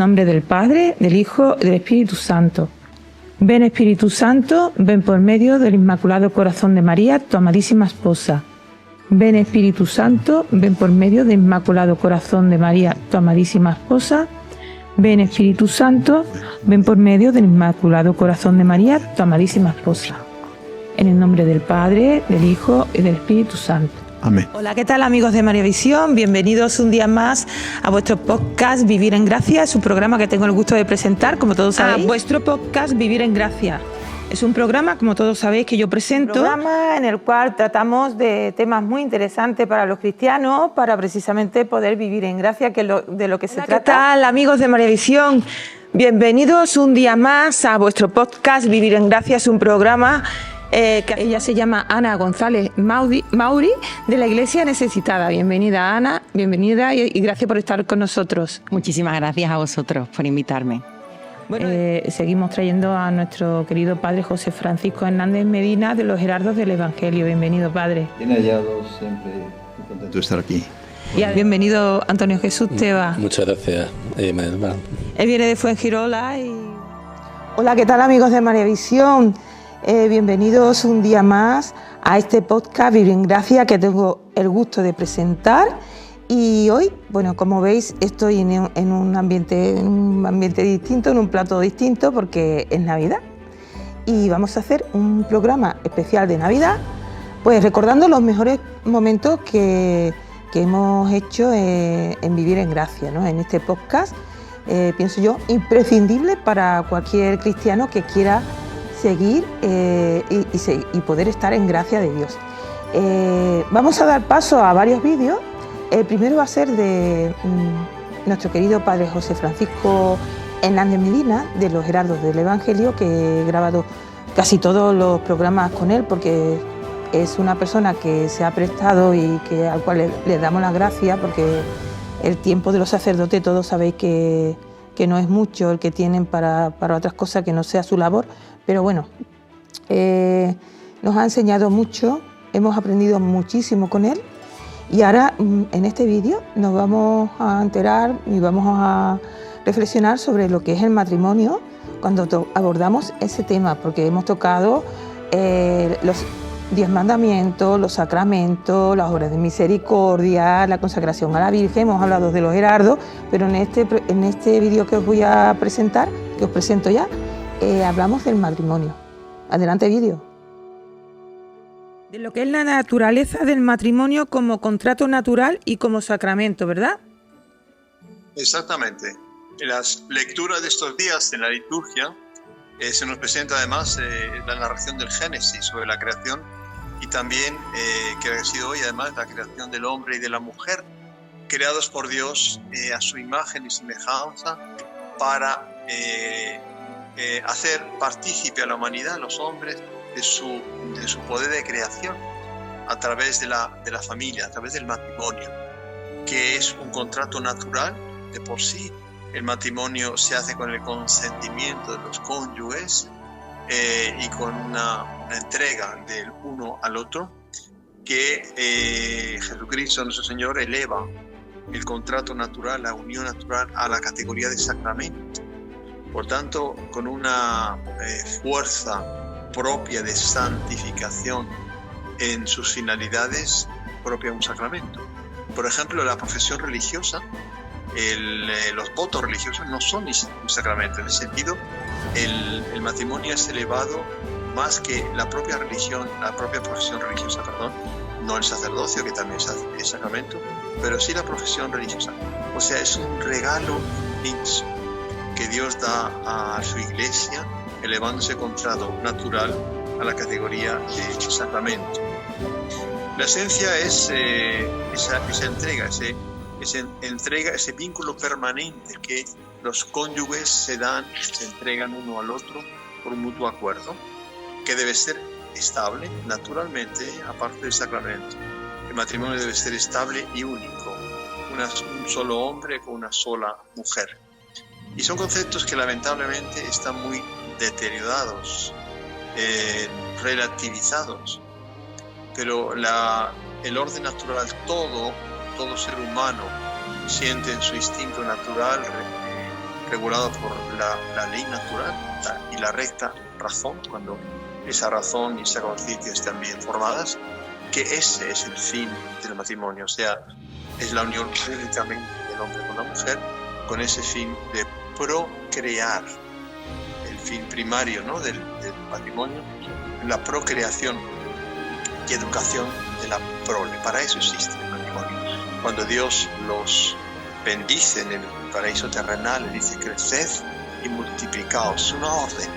nombre del Padre, del Hijo y del Espíritu Santo. Ven Espíritu Santo, ven por medio del Inmaculado Corazón de María, tu amadísima esposa. Ven Espíritu Santo, ven por medio del Inmaculado Corazón de María, tu amadísima esposa. Ven Espíritu Santo, ven por medio del Inmaculado Corazón de María, tu amadísima esposa. En el nombre del Padre, del Hijo y del Espíritu Santo. Amén. Hola, ¿qué tal amigos de María Visión? Bienvenidos un día más a vuestro podcast Vivir en Gracia. Es un programa que tengo el gusto de presentar, como todos sabéis. Vuestro podcast Vivir en Gracia. Es un programa, como todos sabéis, que yo presento. Un programa en el cual tratamos de temas muy interesantes para los cristianos, para precisamente poder vivir en gracia, que es de lo que se trata. ¿Qué tal amigos de María Visión? Bienvenidos un día más a vuestro podcast Vivir en Gracia. Es un programa que ella se llama Ana González Mauri, de la Iglesia Necesitada. Bienvenida, Ana, bienvenida y gracias por estar con nosotros. Muchísimas gracias a vosotros por invitarme. Bueno, seguimos trayendo a nuestro querido padre José Francisco Hernández Medina, de los Heraldos del Evangelio. Bienvenido, padre. Bien hallados, siempre muy contento de estar aquí. Y bienvenido, Antonio Jesús Teba. Muchas gracias, Manuel. Él viene de Fuengirola y... Hola, ¿qué tal amigos de María Visión? Bienvenidos un día más a este podcast Vivir en Gracia que tengo el gusto de presentar. Y hoy, bueno, como veis, estoy en un ambiente distinto, en un plato distinto, porque es Navidad. Y vamos a hacer un programa especial de Navidad, pues recordando los mejores momentos que hemos hecho en Vivir en Gracia, ¿no? En este podcast, pienso yo, imprescindible para cualquier cristiano que quiera seguir y poder estar en gracia de Dios. Vamos a dar paso a varios vídeos. El primero va a ser de nuestro querido padre José Francisco Hernández Medina, de los Heraldos del Evangelio, que he grabado casi todos los programas con él, porque es una persona que se ha prestado y al cual le damos las gracias, porque el tiempo de los sacerdotes, todos sabéis que no es mucho el que tienen para otras cosas que no sea su labor, pero bueno, nos ha enseñado mucho, hemos aprendido muchísimo con él. Y ahora en este vídeo nos vamos a enterar y vamos a reflexionar sobre lo que es el matrimonio cuando abordamos ese tema, porque hemos tocado los 10 mandamientos, los sacramentos, las obras de misericordia, la consagración a la Virgen, hemos hablado de los heraldos, pero en este vídeo que os voy a presentar, que os presento ya, hablamos del matrimonio. Adelante vídeo. De lo que es la naturaleza del matrimonio como contrato natural y como sacramento, ¿verdad? Exactamente. En las lecturas de estos días en la liturgia se nos presenta además la narración del Génesis sobre la creación y también que ha sido hoy además la creación del hombre y de la mujer, creados por Dios a su imagen y semejanza para hacer partícipe a la humanidad, a los hombres, de su poder de creación a través de la familia, a través del matrimonio, que es un contrato natural de por sí. El matrimonio se hace con el consentimiento de los cónyuges y con una entrega del uno al otro, que Jesucristo nuestro Señor eleva el contrato natural, la unión natural, a la categoría de sacramento. Por tanto, con una fuerza propia de santificación en sus finalidades propia de un sacramento. Por ejemplo, la profesión religiosa, los votos religiosos no son un sacramento. En ese sentido, el matrimonio es elevado más que la propia religión, la propia profesión religiosa, no el sacerdocio, que también es sacramento, pero sí la profesión religiosa. O sea, es un regalo inmenso que Dios da a su Iglesia, elevando ese contrato natural a la categoría de sacramento. La esencia es esa entrega, ese vínculo permanente que los cónyuges se entregan uno al otro por un mutuo acuerdo, que debe ser estable, naturalmente, aparte del sacramento. El matrimonio debe ser estable y único, un solo hombre con una sola mujer. Y son conceptos que lamentablemente están muy deteriorados, relativizados, pero el orden natural, todo ser humano siente en su instinto natural regulado por la ley natural y la recta razón, cuando esa razón y esa conciencia están bien formadas, que ese es el fin del matrimonio, o sea, es la unión únicamente del hombre con la mujer, con ese fin de procrear, el fin primario, ¿no?, del matrimonio, la procreación y educación de la prole. Para eso existe el matrimonio. Cuando Dios los bendice en el paraíso terrenal, le dice: creced y multiplicaos. Es una orden,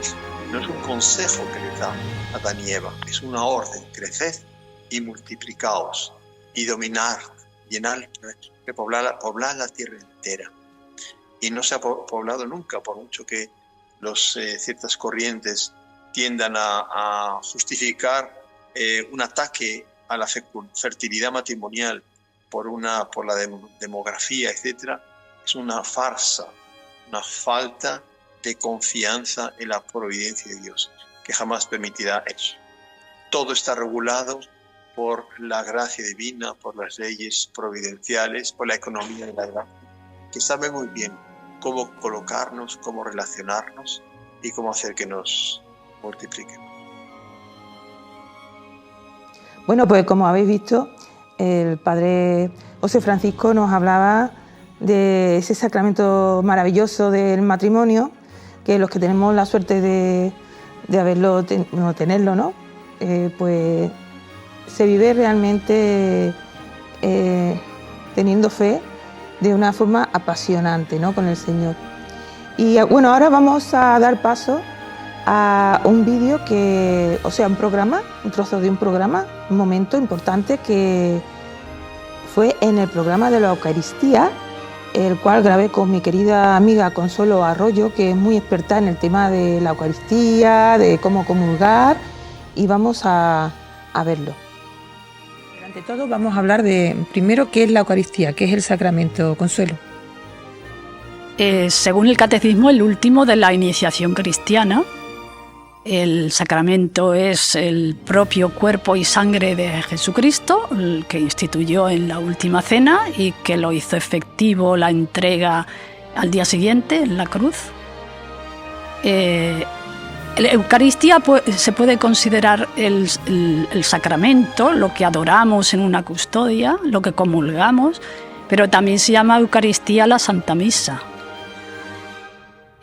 no es un consejo que les da a Adán y Eva, es una orden: creced y multiplicaos y dominar, llenar, poblar la tierra entera. Y no se ha poblado nunca, por mucho que ciertas corrientes tiendan a justificar un ataque a la fertilidad matrimonial por la demografía, etc. Es una farsa, una falta de confianza en la providencia de Dios, que jamás permitirá eso. Todo está regulado por la gracia divina, por las leyes providenciales, por la economía de la gracia, que sabe muy bien cómo colocarnos, cómo relacionarnos y cómo hacer que nos multipliquen. Bueno, pues como habéis visto, el padre José Francisco nos hablaba de ese sacramento maravilloso del matrimonio, que los que tenemos la suerte de tenerlo, ¿no? Pues se vive realmente teniendo fe de una forma apasionante, ¿no?, con el Señor. Y bueno, ahora vamos a dar paso a un vídeo un trozo de un programa, un momento importante que fue en el programa de la Eucaristía, el cual grabé con mi querida amiga Consuelo Arroyo, que es muy experta en el tema de la Eucaristía, de cómo comulgar, y vamos a verlo. Ante todo vamos a hablar de, primero, qué es la Eucaristía, qué es el sacramento, Consuelo. Según el Catecismo, el último de la iniciación cristiana, el sacramento es el propio cuerpo y sangre de Jesucristo, el que instituyó en la última cena y que lo hizo efectivo la entrega al día siguiente en la cruz. La Eucaristía se puede considerar el sacramento, lo que adoramos en una custodia, lo que comulgamos, pero también se llama Eucaristía la Santa Misa.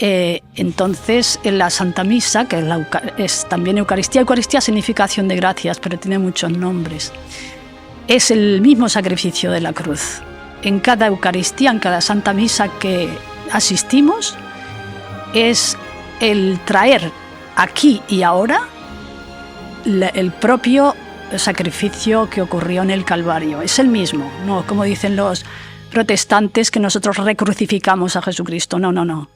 Entonces, en la Santa Misa, que es también Eucaristía significa acción de gracias, pero tiene muchos nombres, es el mismo sacrificio de la cruz. En cada Eucaristía, en cada Santa Misa que asistimos, es el traer aquí y ahora el propio sacrificio que ocurrió en el Calvario. Es el mismo, no como dicen los protestantes que nosotros recrucificamos a Jesucristo. No.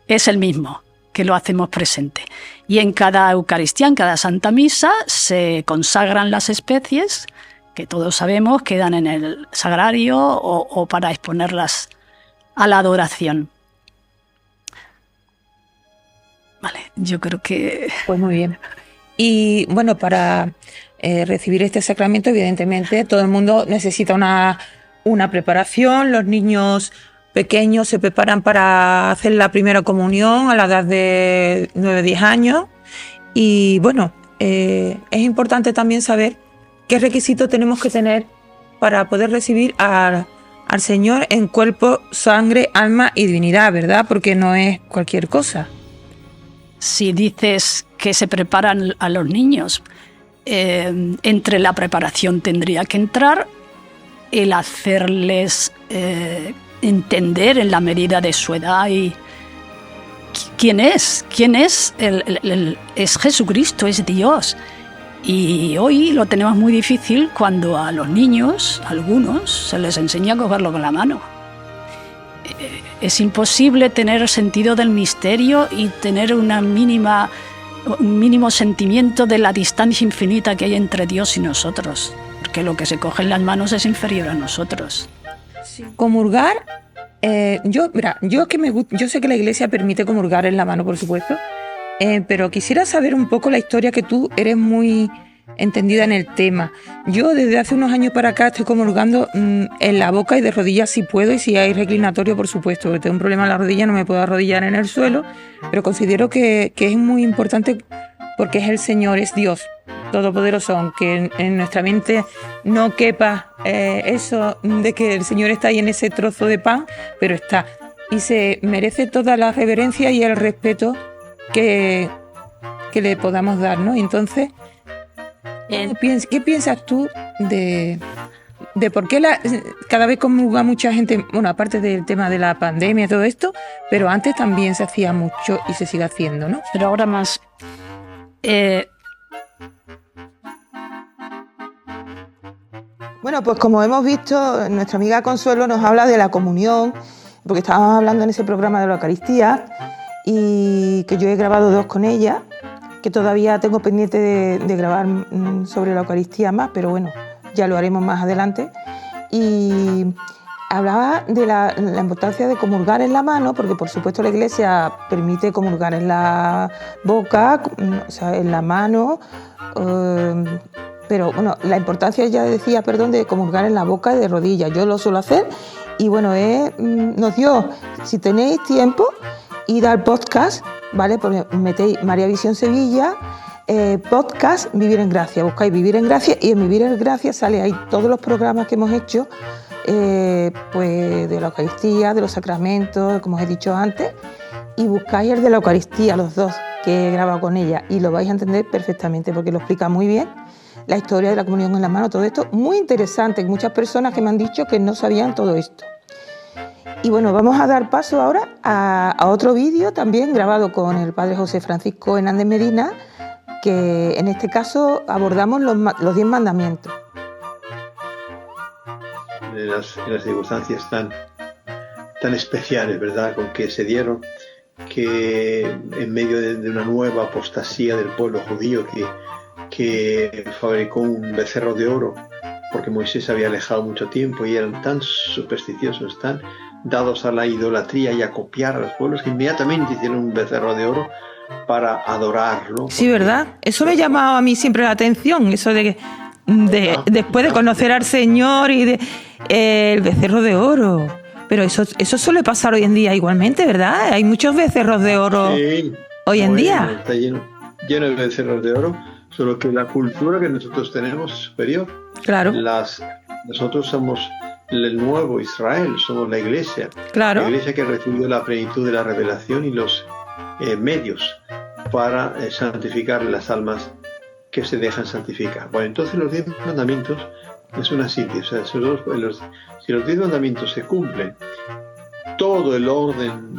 Es el mismo, que lo hacemos presente. Y en cada Eucaristía, en cada Santa Misa, se consagran las especies, que todos sabemos quedan en el sagrario o para exponerlas a la adoración. Vale, yo creo que... Pues muy bien. Y bueno, para recibir este sacramento, evidentemente, todo el mundo necesita una preparación. Los niños pequeños se preparan para hacer la primera comunión a la edad de 9-10 años. Y bueno, es importante también saber qué requisitos tenemos que tener para poder recibir al Señor en cuerpo, sangre, alma y divinidad, ¿verdad? Porque no es cualquier cosa. Si dices que se preparan a los niños, entre la preparación tendría que entrar el hacerles entender en la medida de su edad y quién es. Es Jesucristo, es Dios. Y hoy lo tenemos muy difícil cuando a los niños, algunos, se les enseña a cogerlo con la mano. Es imposible tener sentido del misterio y tener un mínimo sentimiento de la distancia infinita que hay entre Dios y nosotros, porque lo que se coge en las manos es inferior a nosotros. Sí. Comulgar, yo sé que la Iglesia permite comulgar en la mano, por supuesto, pero quisiera saber un poco la historia, que tú eres muy entendida en el tema. Yo desde hace unos años para acá estoy comulgando en la boca y de rodillas si puedo, y si hay reclinatorio, por supuesto, porque tengo un problema en la rodilla, no me puedo arrodillar en el suelo, pero considero que es muy importante porque es el Señor, es Dios Todopoderoso, aunque en nuestra mente no quepa eso de que el Señor está ahí en ese trozo de pan, pero está, y se merece toda la reverencia y el respeto que le podamos dar, ¿no? Entonces, ¿qué piensas tú de por qué cada vez comulga mucha gente? Bueno, aparte del tema de la pandemia y todo esto, pero antes también se hacía mucho y se sigue haciendo, ¿no? Pero ahora más. Bueno, pues como hemos visto, nuestra amiga Consuelo nos habla de la comunión, porque estábamos hablando en ese programa de la Eucaristía, y que yo he grabado 2 con ella, que todavía tengo pendiente de grabar sobre la Eucaristía más, pero bueno, ya lo haremos más adelante. Y hablaba de la importancia de comulgar en la mano, porque por supuesto la Iglesia permite comulgar en la boca, o sea, en la mano, pero bueno, la importancia, ya decía, de comulgar en la boca y de rodillas. Yo lo suelo hacer y bueno, nos dio, si tenéis tiempo, id al podcast, ¿vale? Pues metéis María Visión Sevilla, podcast Vivir en Gracia, buscáis Vivir en Gracia y en Vivir en Gracia sale ahí todos los programas que hemos hecho, pues de la Eucaristía, de los sacramentos, como os he dicho antes, y buscáis el de la Eucaristía, los 2 que he grabado con ella, y lo vais a entender perfectamente porque lo explica muy bien, la historia de la comunión en la mano, todo esto, muy interesante, muchas personas que me han dicho que no sabían todo esto. Y bueno, vamos a dar paso ahora a otro vídeo también grabado con el padre José Francisco Hernández Medina, que en este caso abordamos los 10 mandamientos. En las circunstancias tan especiales, ¿verdad?, con que se dieron, que en medio de una nueva apostasía del pueblo judío que fabricó un becerro de oro, porque Moisés había alejado mucho tiempo y eran tan supersticiosos, tan dados a la idolatría y a copiar a los pueblos, que inmediatamente hicieron un becerro de oro para adorarlo. Sí, ¿verdad? Eso me llamaba a mí siempre la atención, eso de después de conocer al Señor y el becerro de oro. Pero eso suele pasar hoy en día igualmente, ¿verdad? Hay muchos becerros de oro hoy en día. Está lleno de becerros de oro, solo que la cultura que nosotros tenemos es superior. Claro. Nosotros somos el nuevo Israel, somos la Iglesia. Claro. La Iglesia que recibió la plenitud de la revelación y los medios para santificar las almas que se dejan santificar. Bueno, entonces los 10 mandamientos es una síntesis. O sea, si los 10 mandamientos se cumplen, todo el orden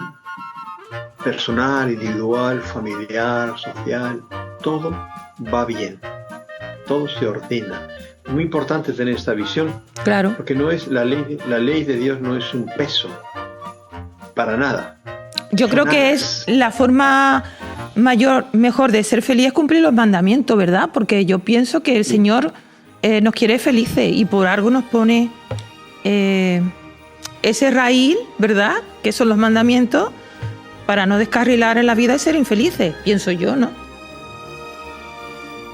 personal, individual, familiar, social, todo va bien, todo se ordena. Muy importante tener esta visión, claro, porque no es la ley de Dios no es un peso para nada. Yo creo que es la forma mejor de ser feliz, es cumplir los mandamientos, ¿verdad? Porque yo pienso que el Señor nos quiere felices y por algo nos pone ese raíl, ¿verdad? Que son los mandamientos, para no descarrilar en la vida y ser infelices, pienso yo, ¿no?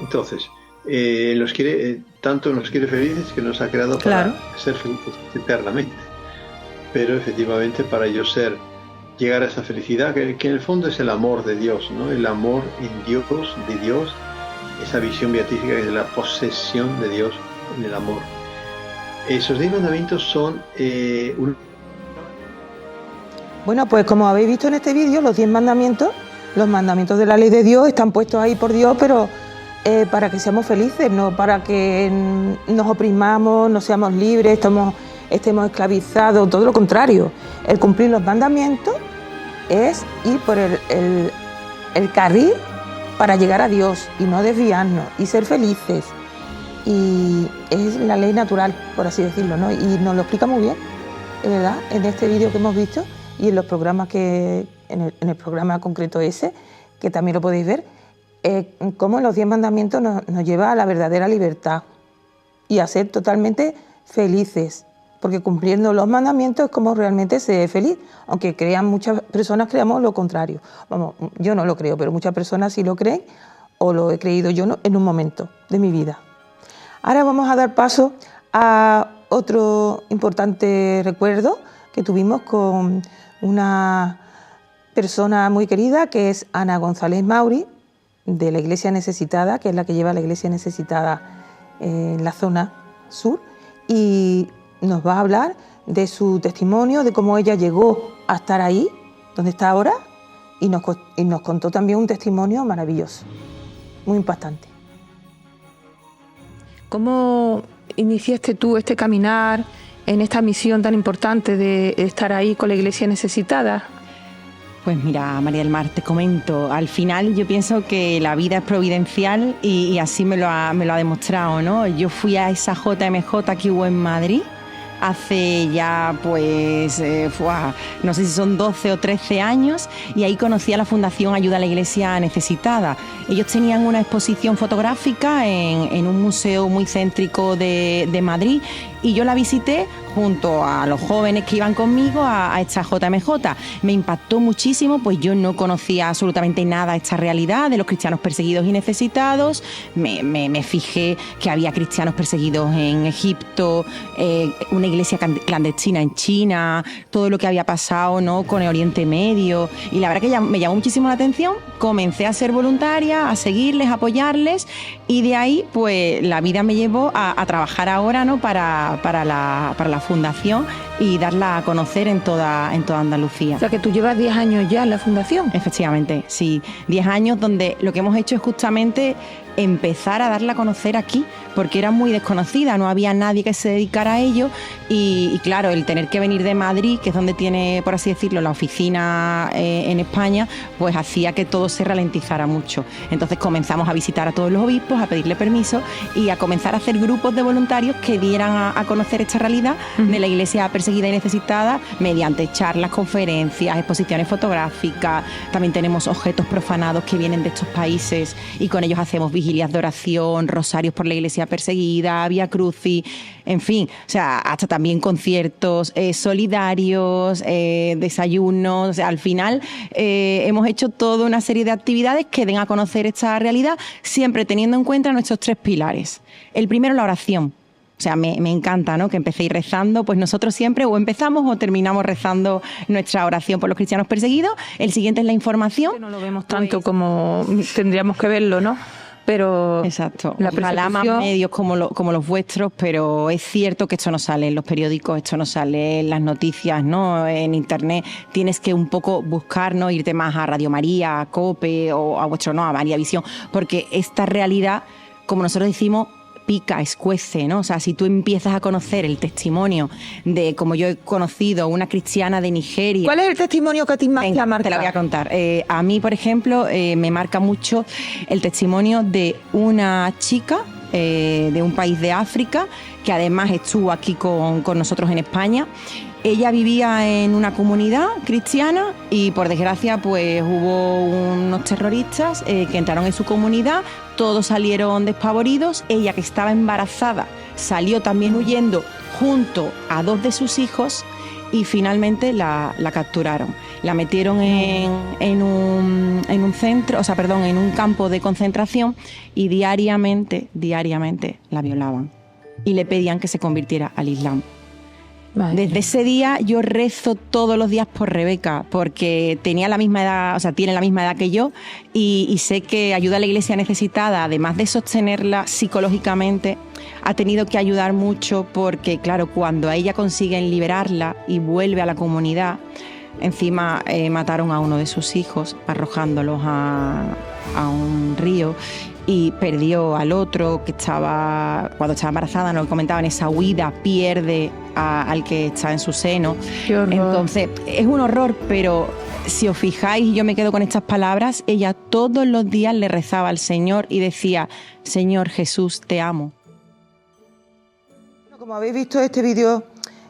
Entonces, tanto nos quiere felices que nos ha creado para ser felices eternamente. Pero efectivamente para llegar a esa felicidad, que en el fondo es el amor de Dios, ¿no? El amor en Dios, de Dios, esa visión beatífica de la posesión de Dios en el amor. Esos 10 mandamientos son Bueno, pues como habéis visto en este vídeo, los 10 mandamientos, los mandamientos de la ley de Dios están puestos ahí por Dios, pero para que seamos felices, no para que nos oprimamos, no seamos libres, estemos esclavizados, todo lo contrario. El cumplir los mandamientos es ir por el carril para llegar a Dios y no desviarnos y ser felices. Y es la ley natural, por así decirlo, ¿no? Y nos lo explica muy bien, ¿verdad? En este vídeo que hemos visto y en los programas en el programa concreto ese, que también lo podéis ver, cómo los 10 mandamientos nos lleva a la verdadera libertad y a ser totalmente felices. Porque cumpliendo los mandamientos es como realmente se es feliz, aunque muchas personas creamos lo contrario. Vamos, yo no lo creo, pero muchas personas sí lo creen o lo he creído yo, ¿no?, en un momento de mi vida. Ahora vamos a dar paso a otro importante recuerdo que tuvimos con una persona muy querida, que es Ana González Mauri, de la Iglesia Necesitada, que es la que lleva la Iglesia Necesitada en la zona sur, y nos va a hablar de su testimonio, de cómo ella llegó a estar ahí, donde está ahora, y nos contó también un testimonio maravilloso, muy impactante. ¿Cómo iniciaste tú este caminar en esta misión tan importante de estar ahí con la Iglesia Necesitada? Pues mira, María del Mar, te comento, al final yo pienso que la vida es providencial y así me lo ha demostrado, ¿no? Yo fui a esa JMJ que hubo en Madrid hace ya, pues, no sé si son 12 o 13 años, y ahí conocí a la Fundación Ayuda a la Iglesia Necesitada. Ellos tenían una exposición fotográfica en un museo muy céntrico de Madrid, y yo la visité junto a los jóvenes que iban conmigo a esta JMJ. Me impactó muchísimo, pues yo no conocía absolutamente nada de esta realidad de los cristianos perseguidos y necesitados. Me fijé que había cristianos perseguidos en Egipto, una iglesia clandestina en China, todo lo que había pasado, ¿no?, con el Oriente Medio, y la verdad que me llamó muchísimo la atención. Comencé a ser voluntaria, a seguirles, a apoyarles, y de ahí pues la vida me llevó a trabajar ahora, ¿no?, para la fundación y darla a conocer en toda Andalucía. O sea, que tú llevas 10 años ya en la fundación. Efectivamente, sí, 10 años donde lo que hemos hecho es justamente empezar a darla a conocer aquí, porque era muy desconocida, no había nadie que se dedicara a ello, y claro, el tener que venir de Madrid, que es donde tiene, por así decirlo, la oficina en España, pues hacía que todo se ralentizara mucho. Entonces comenzamos a visitar a todos los obispos, a pedirle permiso y a comenzar a hacer grupos de voluntarios que dieran a conocer esta realidad de la iglesia perseguida y necesitada mediante charlas, conferencias, exposiciones fotográficas. También tenemos objetos profanados que vienen de estos países y con ellos hacemos vigilias de oración, rosarios por la iglesia perseguida, Vía Crucis, en fin, o sea, hasta también conciertos solidarios, desayunos. O sea, al final hemos hecho toda una serie de actividades que den a conocer esta realidad, siempre teniendo en cuenta nuestros 3 pilares. El primero, la oración. O sea, me encanta, ¿no?, que empecéis rezando. Pues nosotros siempre o empezamos o terminamos rezando nuestra oración por los cristianos perseguidos. El siguiente es la información. No lo vemos tanto como tendríamos que verlo, ¿no? Pero exacto, la ojalá más medios como los vuestros, pero es cierto que esto no sale en los periódicos, esto no sale en las noticias, ¿no?, en internet. Tienes que un poco buscar, ¿no?, irte más a Radio María, a COPE o a vuestro, no, a María Visión, porque esta realidad, como nosotros decimos, pica, escuece, ¿no? O sea, si tú empiezas a conocer el testimonio de, como yo he conocido, una cristiana de Nigeria. ¿Cuál es el testimonio que a ti más te ha marcado? Te la voy a contar. A mí, por ejemplo, me marca mucho el testimonio de una chica de un país de África, que además estuvo aquí con nosotros en España. Ella vivía en una comunidad cristiana y, por desgracia, pues hubo unos terroristas que entraron en su comunidad, todos salieron despavoridos. Ella, que estaba embarazada, salió también huyendo junto a 2 de sus hijos y finalmente la capturaron. La metieron en un centro, o sea, perdón, en un campo de concentración y diariamente la violaban y le pedían que se convirtiera al Islam. Desde ese día yo rezo todos los días por Rebeca, porque tenía la misma edad, o sea, tiene la misma edad que yo, y sé que Ayuda a la Iglesia Necesitada, además de sostenerla psicológicamente, ha tenido que ayudar mucho, porque claro, cuando a ella consiguen liberarla y vuelve a la comunidad, encima mataron a uno de sus hijos arrojándolos a un río, y perdió al otro que cuando estaba embarazada, nos comentaba, en esa huida pierde al que está en su seno. Qué horror. Entonces es un horror, pero si os fijáis, y yo me quedo con estas palabras, ella todos los días le rezaba al Señor y decía: Señor Jesús, te amo. Como habéis visto, este vídeo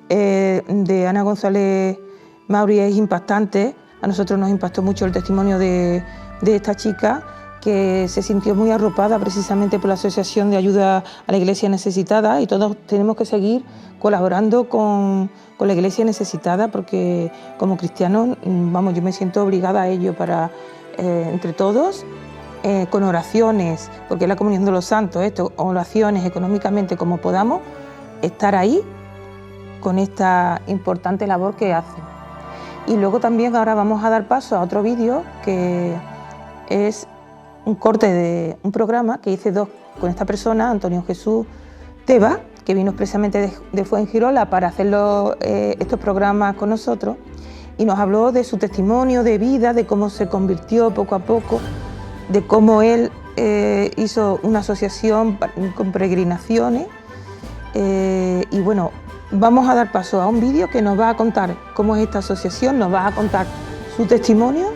de Ana González Mauri es impactante. A nosotros nos impactó mucho el testimonio de esta chica, que se sintió muy arropada precisamente por la Asociación de Ayuda a la Iglesia Necesitada, y todos tenemos que seguir colaborando con la Iglesia Necesitada, porque como cristianos, vamos, yo me siento obligada a ello para, entre todos, con oraciones, porque es la comunión de los santos, oraciones económicamente como podamos, estar ahí con esta importante labor que hacen. Y luego también ahora vamos a dar paso a otro vídeo que es un corte de un programa que hice con esta persona, Antonio Jesús Teba, que vino expresamente de Fuengirola para hacer estos programas con nosotros, y nos habló de su testimonio de vida, de cómo se convirtió poco a poco, de cómo él hizo una asociación con peregrinaciones. Y bueno, vamos a dar paso a un vídeo que nos va a contar cómo es esta asociación, nos va a contar su testimonio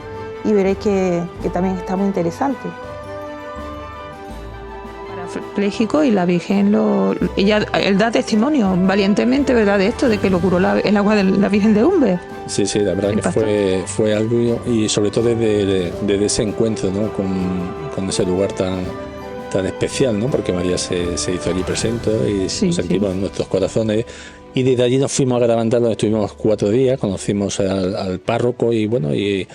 y veréis que también está muy interesante. Parapléjico, y la Virgen él da testimonio valientemente, ¿verdad?, de esto, de que lo curó el agua de la Virgen de Umbe. Sí, la verdad que fue algo, y sobre todo desde ese encuentro, ¿no?, con ese lugar tan especial, ¿no?, porque María se hizo allí presente y nos sentimos en nuestros corazones. Y desde allí nos fuimos a Garabandal, donde estuvimos 4 días, conocimos al párroco y bueno, y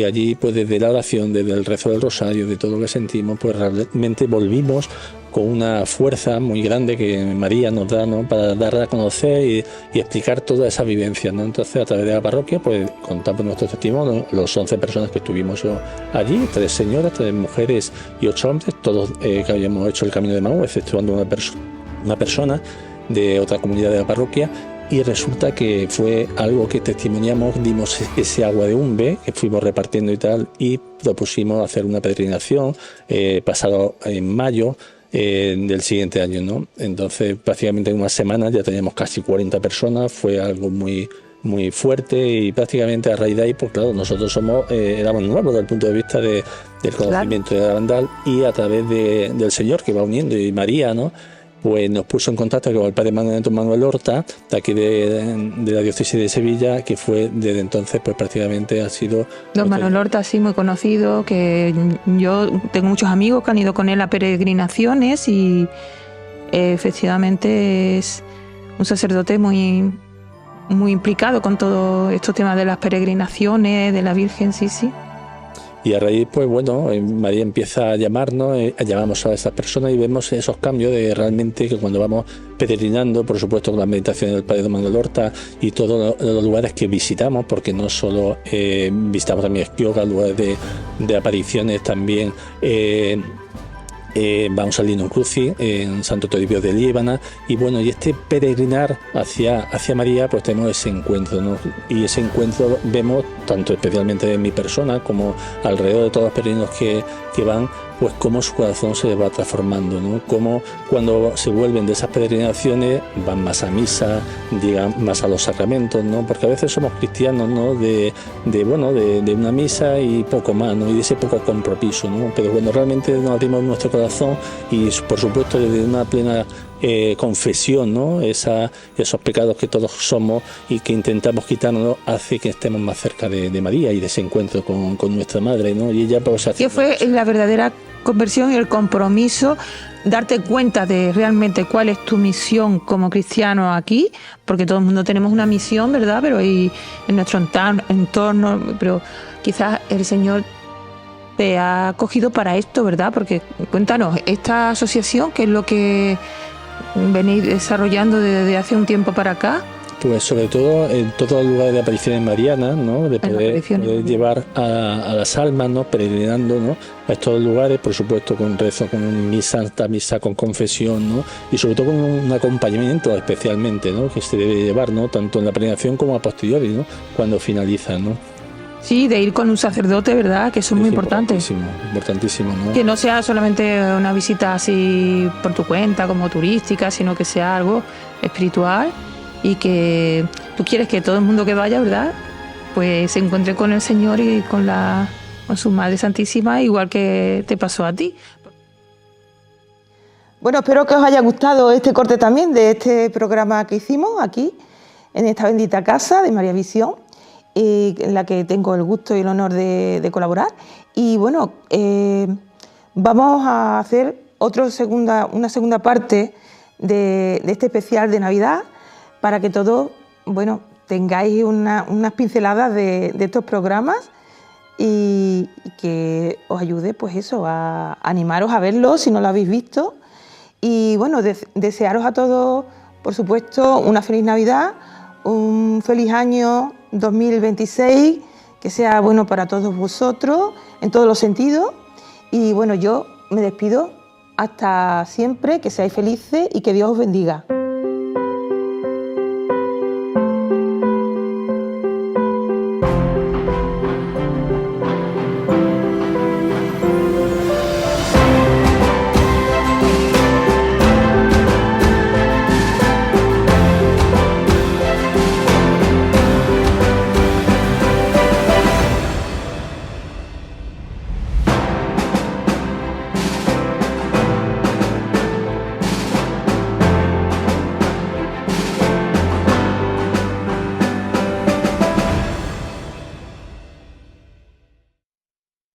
allí pues desde la oración, desde el rezo del rosario, de todo lo que sentimos, pues realmente volvimos con una fuerza muy grande que María nos da, ¿no?, para dar a conocer y explicar toda esa vivencia, ¿no? Entonces, a través de la parroquia, pues contamos nuestro testimonio, los 11 personas que estuvimos allí, 3 señoras, 3 mujeres y 8 hombres, todos que habíamos hecho el camino de Maús, exceptuando una persona de otra comunidad de la parroquia. Y resulta que fue algo que testimoniamos, dimos ese agua de Umbe que fuimos repartiendo y tal, y propusimos hacer una peregrinación pasado en mayo del siguiente año, ¿no? Entonces prácticamente en unas semanas ya teníamos casi 40 personas, fue algo muy fuerte, y prácticamente a raíz de ahí, pues claro, nosotros éramos nuevos desde el punto de vista del conocimiento de Garabandal, y a través del Señor que va uniendo, y María, ¿no?, pues nos puso en contacto con el padre Manuel Horta, de aquí de la diócesis de Sevilla, que fue desde entonces, pues prácticamente ha sido... Don Manuel Horta, sí, muy conocido, que yo tengo muchos amigos que han ido con él a peregrinaciones, y efectivamente es un sacerdote muy implicado con todos estos temas de las peregrinaciones, de la Virgen, sí. Y a raíz, pues bueno, María empieza a llamarnos, llamamos a esas personas y vemos esos cambios de realmente que cuando vamos peregrinando, por supuesto con las meditaciones del padre Don Manuel Horta y todos los lugares que visitamos, porque no solo visitamos también Esquioga, lugares de apariciones también. Vamos al Linum Crucis en Santo Toribio de Liébana, y bueno, y este peregrinar hacia María, pues tenemos ese encuentro, ¿no? Y ese encuentro vemos tanto especialmente en mi persona como alrededor de todos los peregrinos que van, pues cómo su corazón se va transformando, ¿no? Cómo cuando se vuelven de esas peregrinaciones van más a misa, llegan más a los sacramentos, ¿no? Porque a veces somos cristianos, ¿no?, de una misa y poco más, ¿no?, y de ese poco compromiso, ¿no? Pero cuando realmente nos abrimos nuestro corazón y por supuesto desde una plena confesión, ¿no?, esos pecados que todos somos y que intentamos quitarnos, hace que estemos más cerca de María y de ese encuentro con nuestra madre, ¿no? Y ella, pues, ¿qué fue la verdadera conversión y el compromiso? Darte cuenta de realmente cuál es tu misión como cristiano aquí, porque todo el mundo tenemos una misión, ¿verdad?, pero ahí en nuestro entorno, pero quizás el Señor te ha cogido para esto, ¿verdad? Porque cuéntanos, esta asociación, ¿qué es lo que venís desarrollando desde hace un tiempo para acá? Pues sobre todo en todos los lugares de apariciones marianas, ¿no?, de poder llevar a las almas, ¿no?, peregrinando, ¿no?, a estos lugares, por supuesto con rezo, con misa, con confesión, ¿no?, y sobre todo con un acompañamiento especialmente, ¿no?, que se debe llevar, ¿no?, tanto en la peregrinación como a posteriori, ¿no?, cuando finaliza, ¿no? Sí, de ir con un sacerdote, ¿verdad?, que eso es muy importante. Importantísimo, ¿no? Que no sea solamente una visita así por tu cuenta, como turística, sino que sea algo espiritual, y que tú quieres que todo el mundo que vaya, ¿verdad?, pues se encuentre con el Señor y con su Madre Santísima, igual que te pasó a ti. Bueno, espero que os haya gustado este corte también de este programa que hicimos aquí, en esta bendita casa de María Visión, en la que tengo el gusto y el honor de colaborar. Y bueno, vamos a hacer una segunda parte de este especial de Navidad, para que todos, bueno, tengáis unas pinceladas de estos programas y que os ayude pues eso, a animaros a verlo si no lo habéis visto. Y bueno, desearos a todos, por supuesto, una feliz Navidad, un feliz año 2026, que sea bueno para todos vosotros en todos los sentidos. Y bueno, yo me despido hasta siempre, que seáis felices y que Dios os bendiga.